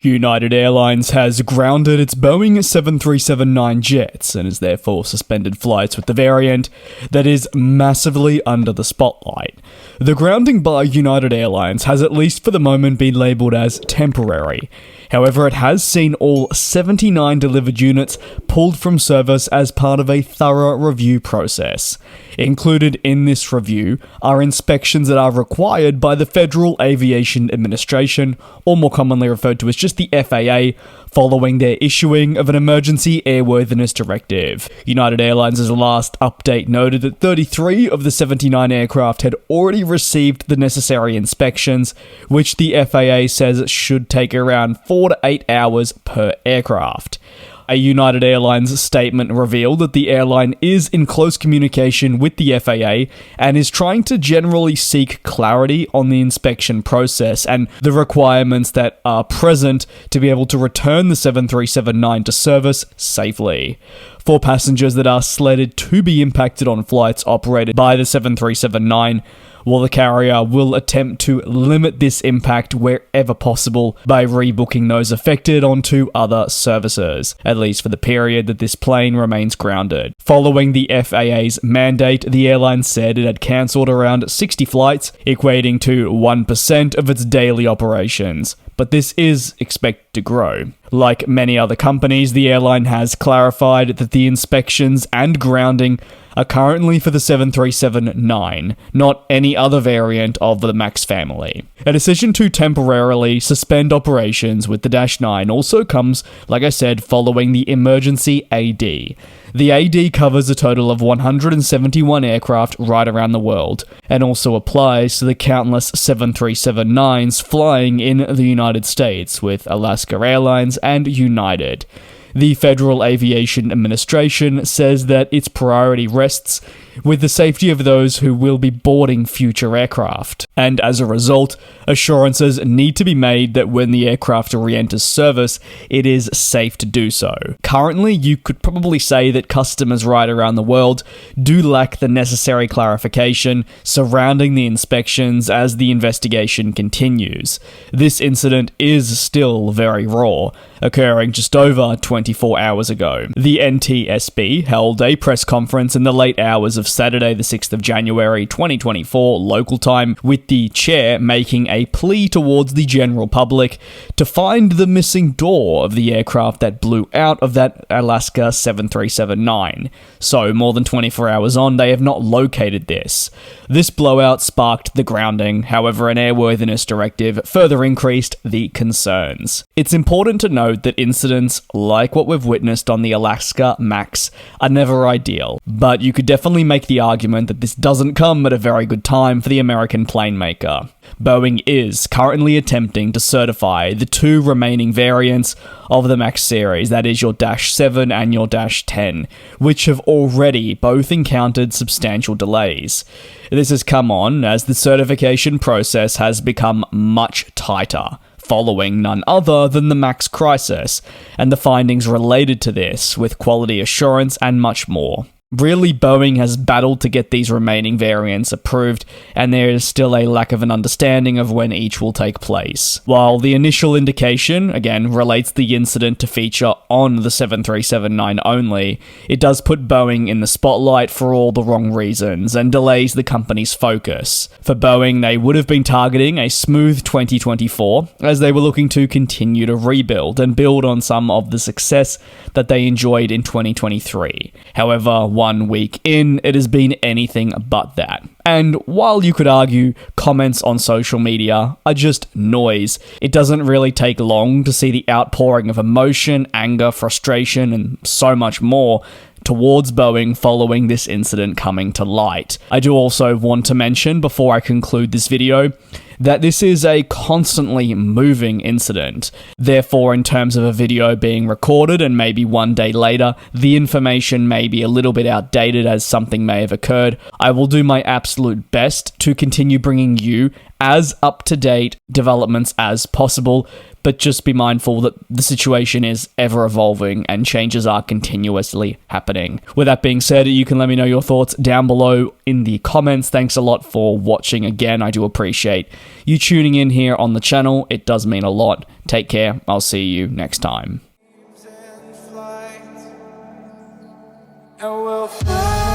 United Airlines has grounded its Boeing 737-9 jets and has therefore suspended flights with the variant that is massively under the spotlight. The grounding by United Airlines has, at least for the moment, been labelled as temporary. However, it has seen all 79 delivered units pulled from service as part of a thorough review process. Included in this review are inspections that are required by the Federal Aviation Administration, or more commonly referred to as just the FAA, following their issuing of an emergency airworthiness directive. United Airlines' last update noted that 33 of the 79 aircraft had already received the necessary inspections, which the FAA says should take around 4 to 8 hours per aircraft. A United Airlines statement revealed that the airline is in close communication with the FAA and is trying to generally seek clarity on the inspection process and the requirements that are present to be able to return the 737-9 to service safely. For passengers that are slated to be impacted on flights operated by the 737-9, the carrier will attempt to limit this impact wherever possible by rebooking those affected onto other services, at least for the period that this plane remains grounded. Following the FAA's mandate, the airline said it had cancelled around 60 flights, equating to 1% of its daily operations. But this is expected to grow. Like many other companies, the airline has clarified that the inspections and grounding are currently for the 737-9, not any other variant of the MAX family. A decision to temporarily suspend operations with the Dash 9 also comes, like I said, following the emergency AD. The AD covers a total of 171 aircraft right around the world, and also applies to the countless 737-9s flying in the United States with Alaska Airlines and United. The Federal Aviation Administration says that its priority rests with the safety of those who will be boarding future aircraft, and as a result, assurances need to be made that when the aircraft re-enters service, it is safe to do so. Currently, you could probably say that customers right around the world do lack the necessary clarification surrounding the inspections as the investigation continues. This incident is still very raw, occurring just over 24 hours ago. The NTSB held a press conference in the late hours of Saturday the 6th of January 2024 local time, with the chair making a plea towards the general public to find the missing door of the aircraft that blew out of that Alaska 737-9. So more than 24 hours on, they have not located this. This blowout sparked the grounding, however an airworthiness directive further increased the concerns. It's important to note that incidents like what we've witnessed on the Alaska MAX are never ideal, but you could definitely make the argument that this doesn't come at a very good time for the American plane maker. Boeing is currently attempting to certify the two remaining variants of the MAX series, that is your Dash 7 and your Dash 10, which have already both encountered substantial delays. This has come on as the certification process has become much tighter, following none other than the MAX crisis, and the findings related to this, with quality assurance and much more. Really, Boeing has battled to get these remaining variants approved, and there is still a lack of an understanding of when each will take place. While the initial indication, again, relates the incident to feature on the 737-9 only, it does put Boeing in the spotlight for all the wrong reasons, and delays the company's focus. For Boeing, they would have been targeting a smooth 2024, as they were looking to continue to rebuild and build on some of the success that they enjoyed in 2023. However, 1 week in, it has been anything but that. And while you could argue comments on social media are just noise, it doesn't really take long to see the outpouring of emotion, anger, frustration, and so much more towards Boeing following this incident coming to light. I do also want to mention, before I conclude this video, that this is a constantly moving incident. Therefore, in terms of a video being recorded and maybe one day later, the information may be a little bit outdated as something may have occurred. I will do my absolute best to continue bringing you as up-to-date developments as possible, but just be mindful that the situation is ever evolving and changes are continuously happening. With that being said, you can let me know your thoughts down below in the comments. Thanks a lot for watching again. I do appreciate you tuning in here on the channel. It does mean a lot. Take care. I'll see you next time. And we'll fly.